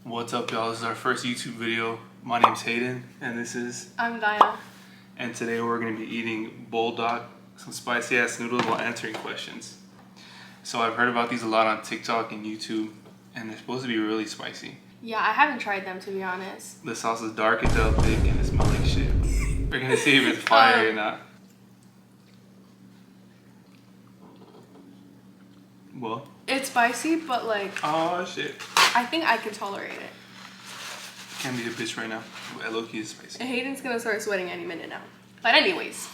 What's up, y'all? This is our first YouTube video. My name's Hayden, and this is... I'm Diana. And today we're going to be eating bulldog, some spicy ass noodles while answering questions. So I've heard about these a lot on TikTok and YouTube, and they're supposed to be really spicy. Yeah, I haven't tried them, to be honest. The sauce is dark, it's out thick, and it smells like shit. We're going to see if it's fire or not. Well... It's spicy, but like... Oh, shit. I think I can tolerate it. Can't be a bitch right now. Low-key is spicy. Hayden's gonna start sweating any minute now. But anyways,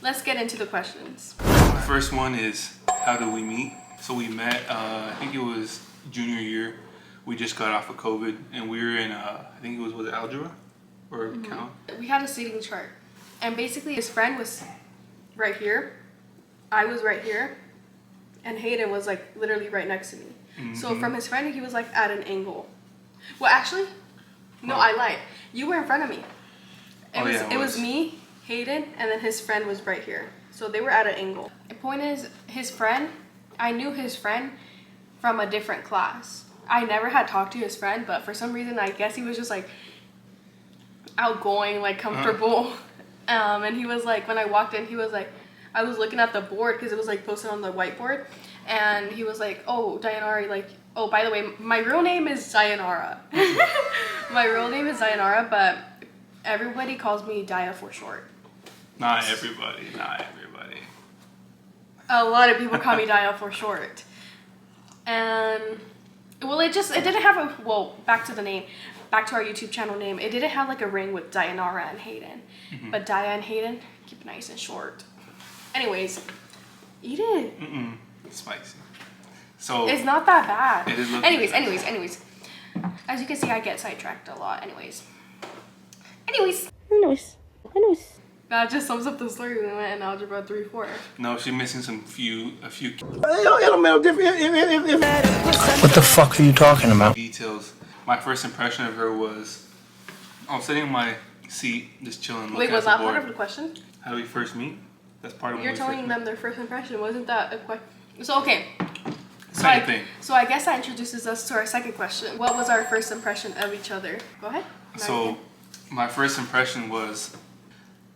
let's get into the questions. The first one is, how do we meet? So we met, I think it was junior year. We just got off of COVID, and we were in, I think it was it algebra? Or count? We had a seating chart. And basically his friend was right here. I was right here. And Hayden was like literally right next to me. So from his friend, he was like at an angle. Well, actually, no, I lied. You were in front of me. It was me, Hayden, and then his friend was right here. So they were at an angle. The point is, his friend, I knew his friend from a different class. I never had talked to his friend, but for some reason, I guess he was just like outgoing, like comfortable. And he was like, when I walked in, he was like, I was looking at the board because it was like posted on the whiteboard, and he was like, "Oh, Dayanara, like, oh, by the way, my real name is Dayanara. My real name is Dayanara, but everybody calls me Daya for short." Not everybody, not everybody. A lot of people call me Daya for short, and well, it didn't have a back to the name, back to our YouTube channel name. It didn't have like a ring with Dayanara and Hayden, but Daya and Hayden keep it nice and short. Anyways, eat it. It's spicy. So it's not that bad. It is. Anyways. As you can see, I get sidetracked a lot. Anyways. That just sums up the story. We went in algebra 3-4. No, she's missing a few. What the fuck are you talking about? Details. My first impression of her was, I was sitting in my seat, just chilling. Wait, was that part of the question? How do we first meet? That's part of. You're telling them their first impression. Wasn't that a question? So okay. Same thing. So I guess that introduces us to our second question. What was our first impression of each other? Go ahead. So, my first impression was,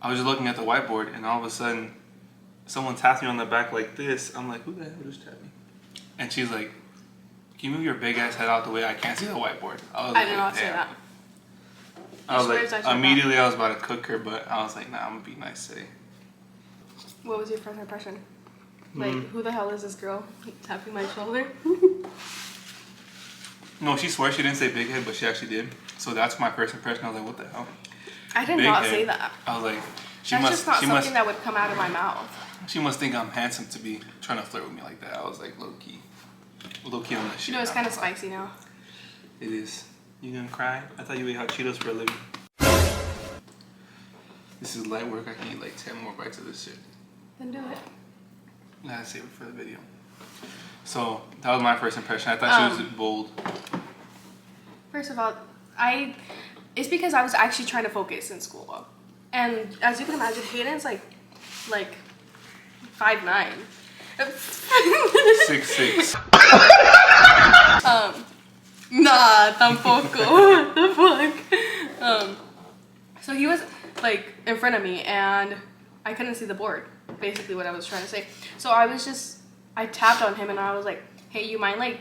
I was just looking at the whiteboard, and all of a sudden, someone tapped me on the back like this. I'm like, who the hell just tapped me? And she's like, can you move your big ass head out the way? I can't see the whiteboard. I did not say that. I was like, immediately I was about to cook her, but I was like, nah, I'm gonna be nice today. What was your first impression? Like, who the hell is this girl tapping my shoulder? No, she swears she didn't say big head, but she actually did. So that's my first impression. I was like, what the hell? I did not say that. I was like, that's just not something that would come out of my mouth. She must think I'm handsome to be trying to flirt with me like that. I was like, low key on that shit. You know, it's kind of spicy now. It is. You gonna cry? I thought you ate hot Cheetos for a living. This is light work. I can eat like 10 more bites of this shit. Then do it. I gotta save it for the video. So that was my first impression. I thought she was bold. First of all, it's because I was actually trying to focus in school, and as you can imagine, Hayden's like 5'9". 6'6". Nah, tampoco. What the fuck? So he was like in front of me, and I couldn't see the board. Basically what I was trying to say. So I tapped on him, and I was like, hey, you mind like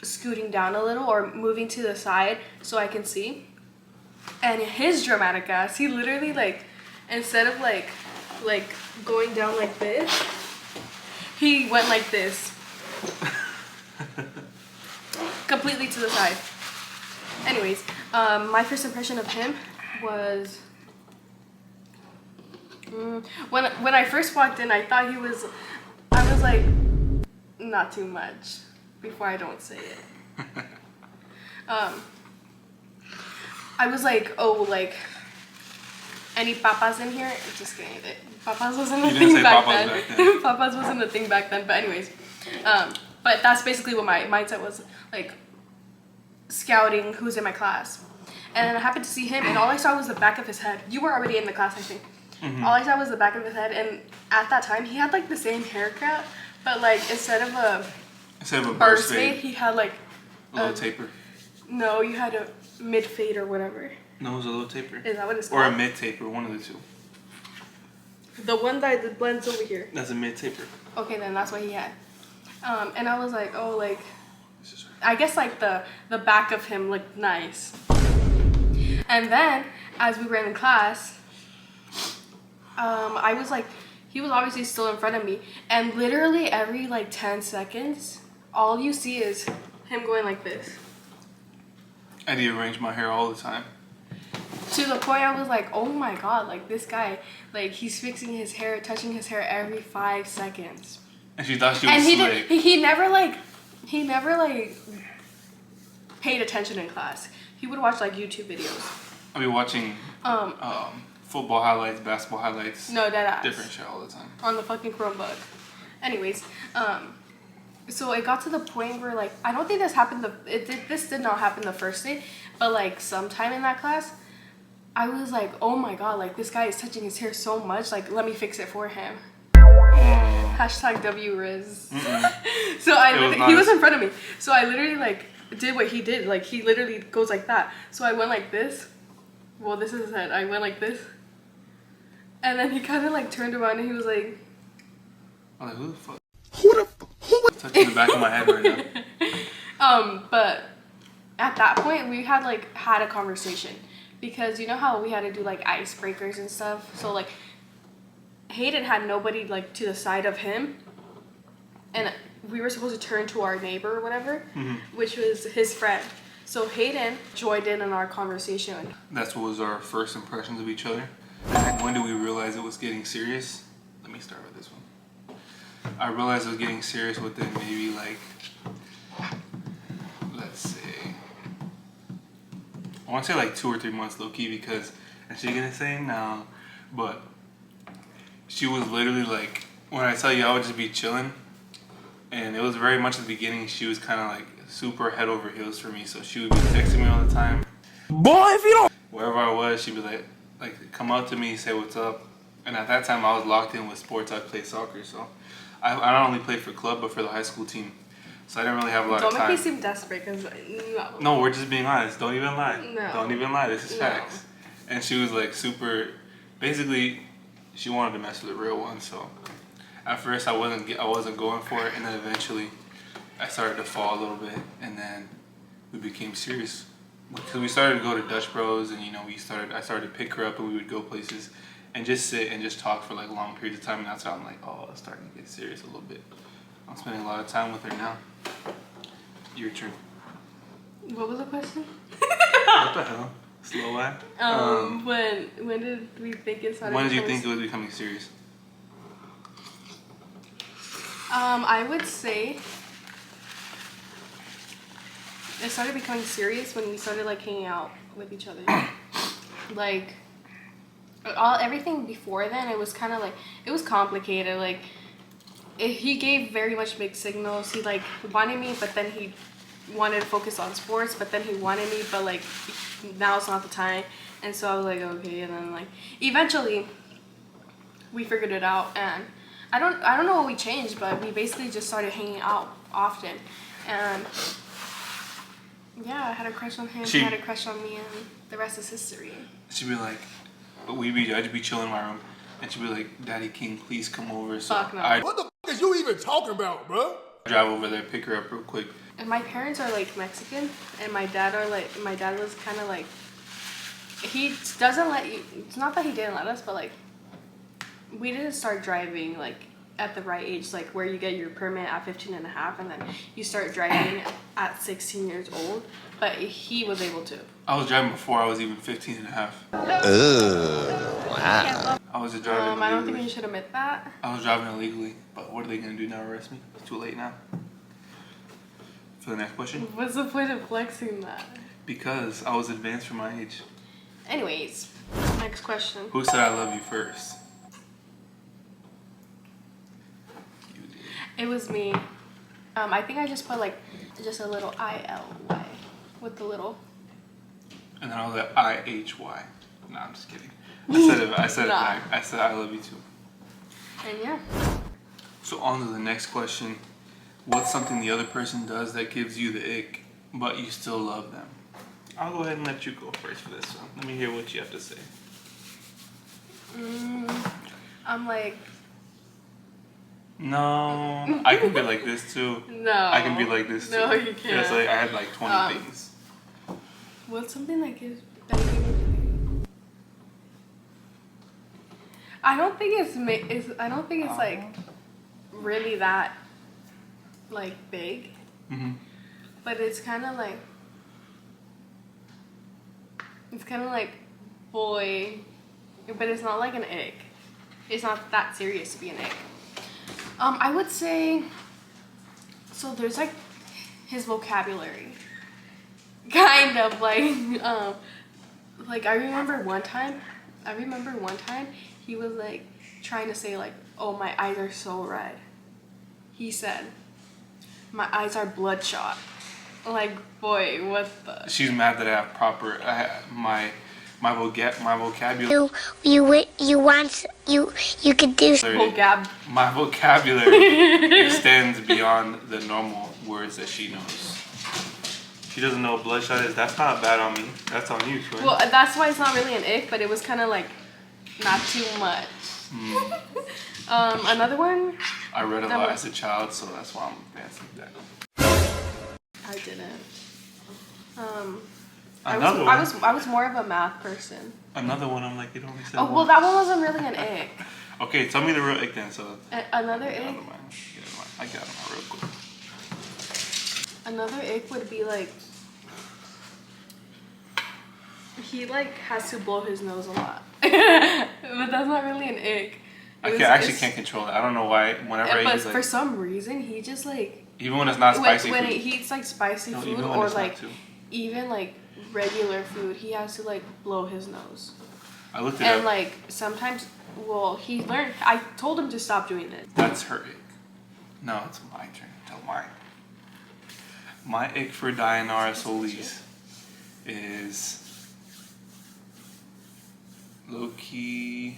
scooting down a little or moving to the side so I can see? And his dramatic ass, he literally like, instead of like going down like this, he went like this. Completely to the side. Anyways, my first impression of him was when I first walked in, I thought I was like, not too much, before I don't say it. I was like, oh, like, any papas in here? Just kidding. Papas wasn't a thing back then. Papas wasn't a thing back then, but anyways. But that's basically what my mindset was, like, scouting who's in my class. And then I happened to see him, and all I saw was the back of his head. You were already in the class, I think. All I saw was the back of his head, and at that time, he had, like, the same haircut, but, like, instead of a burst fade, he had, like, a little taper. No, you had a mid fade or whatever. No, it was a low taper. Is that what it's Or called? a mid taper, one of the two. The one that blends over here. That's a mid taper. Okay, then that's what he had. And I was like, oh, like, I guess like the back of him looked nice. And then as we were in class, I was like, he was obviously still in front of me, and literally every like 10 seconds, all you see is him going like this. I rearrange my hair all the time. To the point I was like, oh my god, like this guy, like he's fixing his hair, touching his hair every 5 seconds. And she thought she was And slick. he never like paid attention in class. He would watch like YouTube videos. I'll be watching football highlights, basketball highlights. No, deadass. Different shit all the time. On the fucking Chromebook. Anyways, so it got to the point where like, I don't think this happened, this did not happen the first day, but like sometime in that class, I was like, oh my god, like this guy is touching his hair so much, like let me fix it for him. Hashtag WRiz. So he was in front of me. So I literally like did what he did. Like he literally goes like that. So I went like this. Well, this is his head. I went like this. And then he kind of like turned around and he was like, I'm like, who the fuck? Who touching the back of my head right now? But at that point we had like had a conversation, because you know how we had to do like icebreakers and stuff. So like Hayden had nobody like to the side of him, and we were supposed to turn to our neighbor or whatever, which was his friend. So Hayden joined in on our conversation. That's what was our first impressions of each other. And when did we realize it was getting serious? Let me start with this one. I realized it was getting serious within maybe like, let's say, I want to say like 2 or 3 months low key, because, and she's gonna say no, but she was literally like, when I tell you I would just be chilling, and it was very much at the beginning, she was kind of like super head over heels for me. So she would be texting me all the time. Boy, if you don't. Wherever I was, she'd be like come up to me, say what's up. And at that time I was locked in with sports. I played soccer, so I not only played for club but for the high school team. So I didn't really have a lot of time. Don't make me seem desperate, because No, we're just being honest. Don't even lie. No. Don't even lie. This is facts. And she was like super, basically, she wanted to mess with the real one. So at first I wasn't going for it, and then eventually I started to fall a little bit, and then we became serious. Because we started to go to Dutch Bros, and you know I started to pick her up, and we would go places and just sit and just talk for like long periods of time. And that's how I'm like, oh, it's starting to get serious a little bit. I'm spending a lot of time with her now. Your turn. What was the question? What the hell? Slow eye. When did we think it started? When did you think it was becoming serious? I would say it started becoming serious when we started like hanging out with each other. Like everything before then, it was kind of like, it was complicated. Like he gave very much mixed signals. He like wanted me, but then he wanted to focus on sports, but then he wanted me, but like now it's not the time. And so I was like, okay. And then like eventually we figured it out, and I don't know what we changed, but we basically just started hanging out often. And yeah, I had a crush on him, he had a crush on me, and the rest is history. She'd be like, I'd be chilling in my room, and she'd be like, Daddy King, please come over. So Fuck no. What the fuck is you even talking about, bro? drive over there, pick her up real quick. And my parents are like Mexican, and my dad was kind of like, he doesn't let you, it's not that he didn't let us, but like we didn't start driving like at the right age, like where you get your permit at 15 and a half, and then you start driving at 16 years old, but he was able to. I was driving before I was even 15 and a half. Wow. I was just driving illegally. I don't think you should admit that. I was driving illegally, but what are they going to do now, arrest me? It's too late now. For the next question? What's the point of flexing that? Because I was advanced for my age. Anyways, next question. Who said I love you first? You did. It was me. I think I just put like just a little ILY with the little. And then I was like, IHY. No, I'm just kidding. I said it Nah. back. I said I love you too. And yeah. So on to the next question. What's something the other person does that gives you the ick, but you still love them? I'll go ahead and let you go first for this one. Let me hear what you have to say. I'm like, no, I can be like this too. no. I can be like this too. No, you can't. It's like I had like 20 things. What's something that gives that you give me? I don't think it's like really that like big. Mm-hmm. But it's kind of like boy, but it's not like an ick. It's not that serious to be an ick. I would say, so there's like his vocabulary, kind of like I remember one time he was like trying to say like, oh, my eyes are so red. He said, my eyes are bloodshot. Like, boy, what the? She's mad that I have proper my vocabulary. You could do Vocab. My vocabulary extends beyond the normal words that she knows. She doesn't know what bloodshot is. That's not bad on me. That's on you, twin. Well, that's why it's not really an ick, but it was kind of like not too much. Another one. I read a lot as a child, so that's why I'm dancing that. I didn't. Another one. I was more of a math person. Another one. I'm like, it only said Oh, one. well, that one wasn't really an ick. Okay, tell me the real ick then. So. Another Get out ick. of mine. I got them real quick. Another ick would be like he like has to blow his nose a lot, but that's not really an ick. I actually can't control it. I don't know why. Whenever I but use like, for some reason he just like even when it's not spicy when food. he eats like spicy food even when or it's not like too. even like regular food, he has to like blow his nose. I looked it And up. like sometimes, well, he learned. I told him to stop doing it. That's her ick. No, it's my turn. Tell mine. My ick for Dayanara Solis is low-key.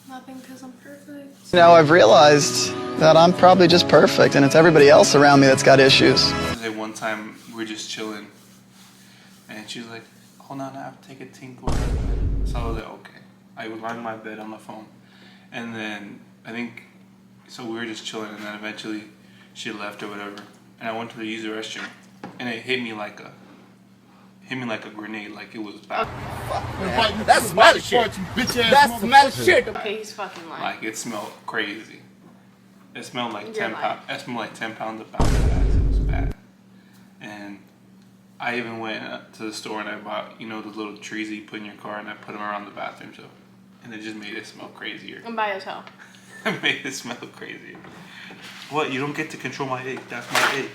Nothing, because I'm perfect. Now I've realized that I'm probably just perfect and it's everybody else around me that's got issues. One time we were just chilling and she was like, hold on, I have to take a tinkle. So I was like, okay. I was lying in my bed on the phone. And then I think, so we were just chilling and then eventually she left or whatever. And I went to use the restroom and it hit me like a grenade, like it was bad. That's my shit. That's my shit. Okay, he's fucking lying. Like it smelled crazy. It smelled like You're 10 lying. pounds. It smelled like 10 pounds of pound ass. It was bad. And I even went to the store and I bought, the little trees that you put in your car and I put them around the bathroom too. And it just made it smell crazier. I'm by as hell. It made it smell crazier. What? You don't get to control my ick. That's my ick.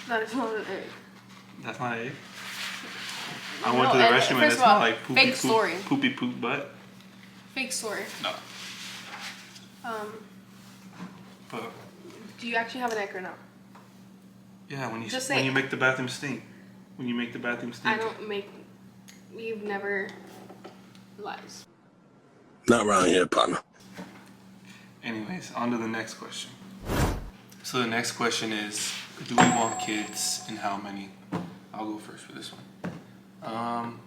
That is not an ick. That's not an ick. I went to the and restroom and it first of smelled all, like fake story. poopy poop butt. Fake story. No. But Do you actually have an ick or no? yeah, when Just you say- make the bathroom stink. When you make the bathroom stink. I don't make. We've never lies. Not around here, partner. Anyways, on to the next question. So the next question is, do we want kids and how many? I'll go first for this one.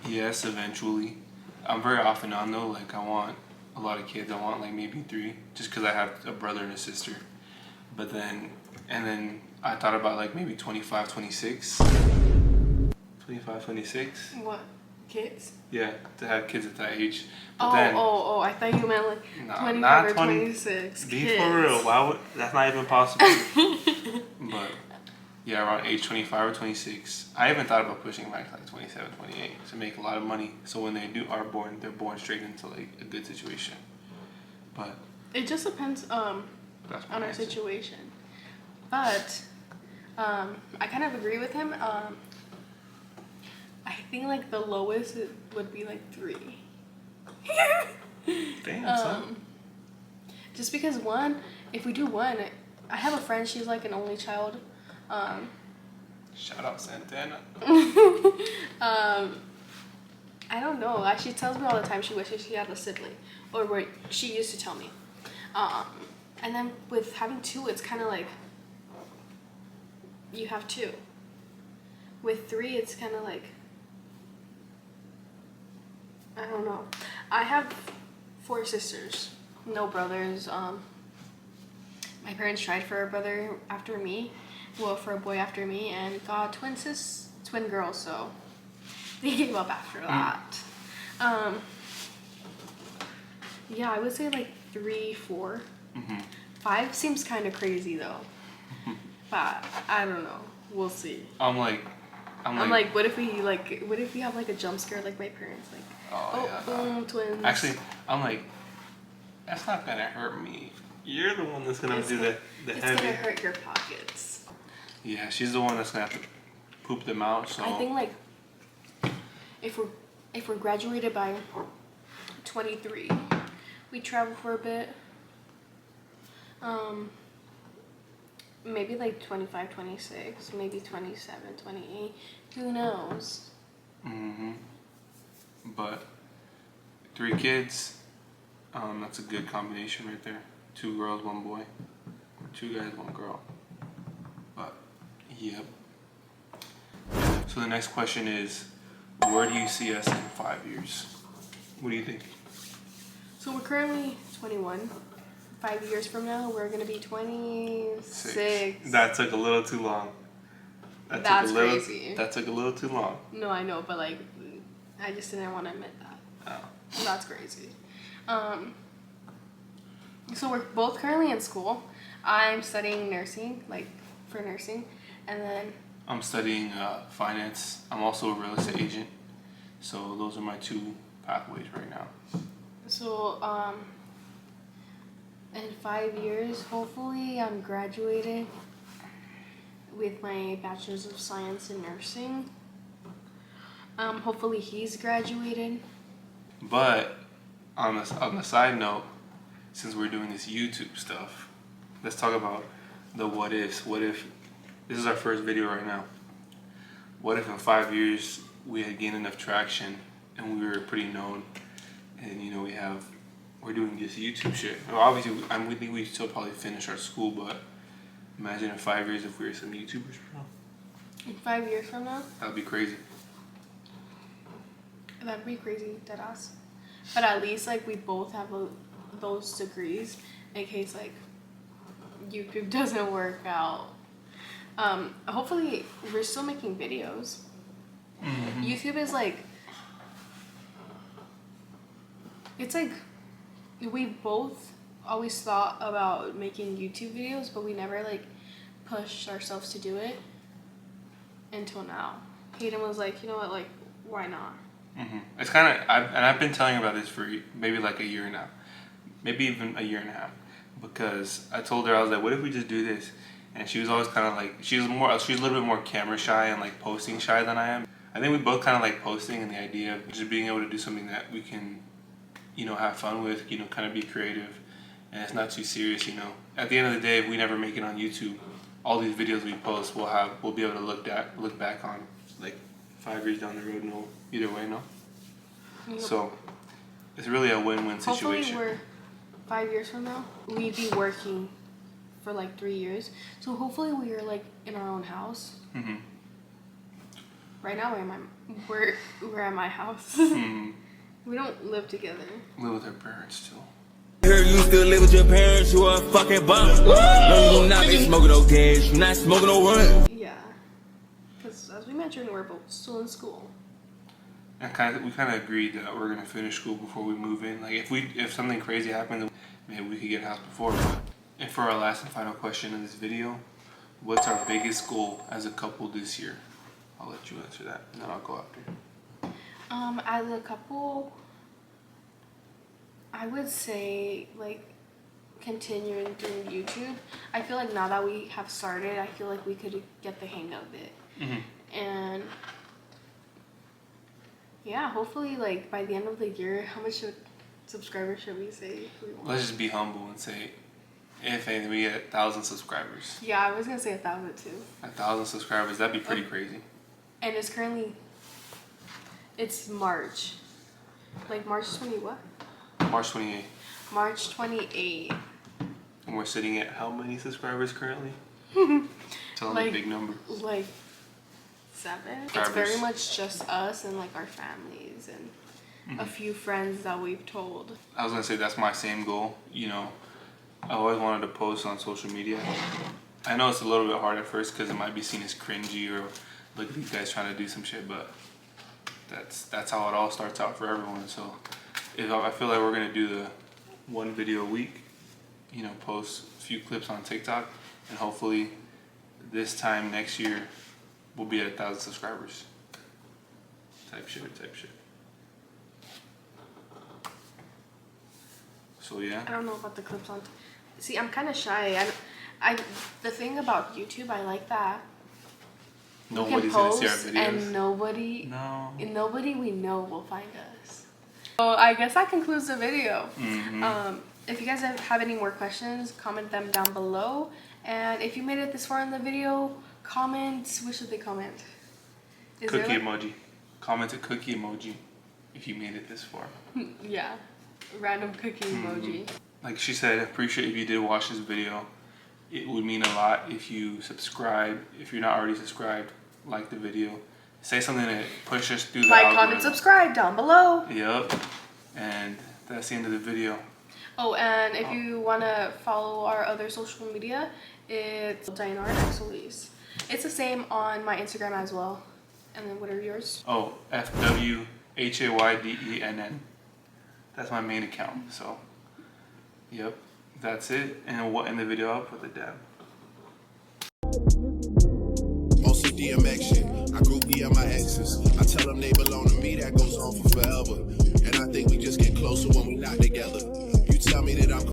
Yes, eventually. I'm very off and on though, like I want a lot of kids. I want like maybe 3, just because I have a brother and a sister. But then I thought about like maybe 25, 26. 25, 26. What? Kids? Yeah, to have kids at that age. But Oh, I thought you meant like Nah, 25 not or 20 26. Be kids. for real. Why would that's not even possible? But yeah, around age 25 or 26. I even thought about pushing back to like 27, 28 to make a lot of money. So when they are born, they're born straight into like a good situation. But It just depends that's my on our answer. situation. But I kind of agree with him. I think like the lowest it would be like 3. Damn, son. Just because if we do one, I have a friend, she's like an only child. Shout out Santana. I don't know. She tells me all the time she wishes she had a sibling, or what she used to tell me. And then with having 2, it's kind of like you have 2. with 3, it's kind of like, I don't know. I have 4 sisters, no brothers. My parents tried for a brother after me, well, for a boy after me, and got twin girls, so they gave up after that. Yeah, I would say like 3, 4. 5 seems kind of crazy though, but I don't know. We'll see. I'm like, what if we have like a jump scare like my parents, like, boom, twins. Actually, I'm like, that's not gonna hurt me. You're the one that's gonna do the it's heavy. It's gonna hurt your pockets. Yeah, she's the one that's gonna have to poop them out. So I think like if we're graduated by 23, we travel for a bit. Maybe like 25, 26, maybe 27, 28. Who knows? But 3 kids, that's a good combination right there. 2 girls, 1 boy. 2 guys, 1 girl. But, yep. So the next question is, where do you see us in 5 years? What do you think? So we're currently 21. 5 years from now, we're gonna be 26. That took a little too long. That's crazy. That took a little too long. No, I know, but like, I just didn't want to admit that. Oh. That's crazy. So we're both currently in school. I'm studying nursing, like for nursing, and then I'm studying finance. I'm also a real estate agent. So those are my 2 pathways right now. So in 5 years, hopefully I'm graduated with my bachelor's of science in nursing. Hopefully he's graduated. But on the side note, since we're doing this YouTube stuff, let's talk about the what ifs. What if this is our first video right now? What if in 5 years we had gained enough traction and we were pretty known, and you know we're doing this YouTube shit. Well, obviously, we think we still probably finish our school, but imagine in 5 years if we were some YouTubers, bro. In 5 years from now? That would be crazy. That'd be crazy, deadass. But at least like we both have those degrees in case like YouTube doesn't work out. Hopefully we're still making videos. YouTube is like, it's like we both always thought about making YouTube videos, but we never like pushed ourselves to do it until now. Hayden was like, you know what, like, why not? It's kind of, I've been telling her about this for maybe like a year now, maybe even a year and a half, because I told her, I was like, what if we just do this? And she was always kind of like, she's a little bit more camera shy and like posting shy than I am. I think we both kind of like posting and the idea of just being able to do something that we can, you know, have fun with, you know, kind of be creative, and it's not too serious, you know. At the end of the day, if we never make it on YouTube, all these videos we post, we'll be able to look back on like 5 years down the road, no, either way, no. Yep. So it's really a win-win situation. Hopefully 5 years from now, we'd be working for like 3 years. So hopefully we are like in our own house. Right now we're at my house. We don't live together. Live with our parents too. Hear you still live with your parents, you a fucking bum. No, you not be smoking no gas, you not smoking no run. Yeah, because as we mentioned, we're both still in school. And we kind of agreed that we're gonna finish school before we move in. Like if something crazy happens, maybe we could get a house before. And for our last and final question in this video, what's our biggest goal as a couple this year? I'll let you answer that, and then I'll go after. As a couple, I would say like continuing doing YouTube. I feel like now that we have started, I feel like we could get the hang of it. And yeah, hopefully like by the end of the year, how much subscribers should we say we want? Let's just be humble and say, if anything, we get 1,000 subscribers. Yeah, I was gonna say 1,000 too. 1,000 subscribers, that'd be pretty crazy. And it's March. Like March 20 what? March 28th. March 28th. And we're sitting at how many subscribers currently? Tell them like, a big number. Like 7. It's Subscribers. very much just us and like our families and a few friends that we've told. I was gonna say that's my same goal. You know, I always wanted to post on social media. I know it's a little bit hard at first because it might be seen as cringy or look at these guys trying to do some shit, but that's how it all starts out for everyone. So if I feel like we're gonna do the 1 video a week, you know, post a few clips on TikTok, and hopefully this time next year we'll be at 1,000 subscribers. Type shit. So yeah. I don't know about the clips on. See, I'm kind of shy. The thing about YouTube, I like that we can Nobody's gonna see our post videos. and nobody we know will find us. So I guess that concludes the video. If you guys have any more questions, comment them down below. And if you made it this far in the video, comment. What should they comment? Is there Cookie like- emoji. Comment a cookie emoji if you made it this far. Yeah, random cookie emoji. Like she said, I appreciate if you did watch this video. It would mean a lot if you subscribe. If you're not already subscribed, like the video. Say something to push us through the Like, algorithm. comment, subscribe down below. Yep. And that's the end of the video. Oh, and if you want to follow our other social media, it's Dinar Exolise. It's the same on my Instagram as well. And then what are yours? Oh, FWHAYDENN. That's my main account. So, yep, that's it. And we'll end the video up with a dab. Mostly DMX shit. I group me and my exes. I tell them they belong to me, that goes on for forever. And I think we just get closer when we not together. You tell me that I'm